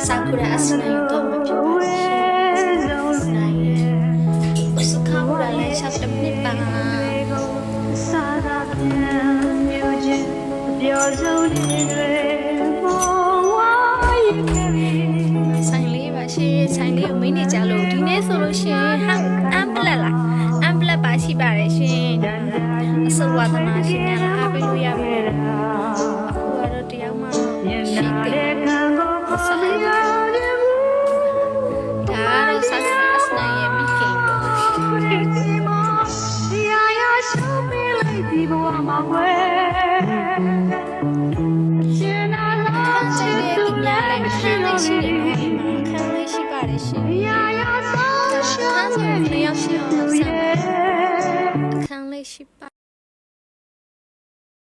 စာကူရအစနိုင်တော့မဖြစ်ပါဘူးနိုင်ရဲ့စကားဝရလည်းချက်တနစ်ပါစာရာမျိုးချင်းပြောဆုံးတွေဆိုင်လေးပါရှင်ဆိုင်လေးကိုမင်းနေကြလို့ဒီနေ့ဆိုလို့ရှင်ဟာအမ်ပလက်လားအမ်ပလက်ပါရှိပါတယ်ရှင်အစဝါသမားရှင်များအားပေးလို့ရပါတယ်အခုကတော့တရားမှရှိတယ်ဆိုင်ဒါတော့ဆက်အစနိုင်ရဲ့မိခင်ပေါ့ခံလေးရှိတယ်နော်ခံလေးရှိပါတယ်ရှင်ခန်းဆိုရင်လျှောက်ရှိအောင်ဆက်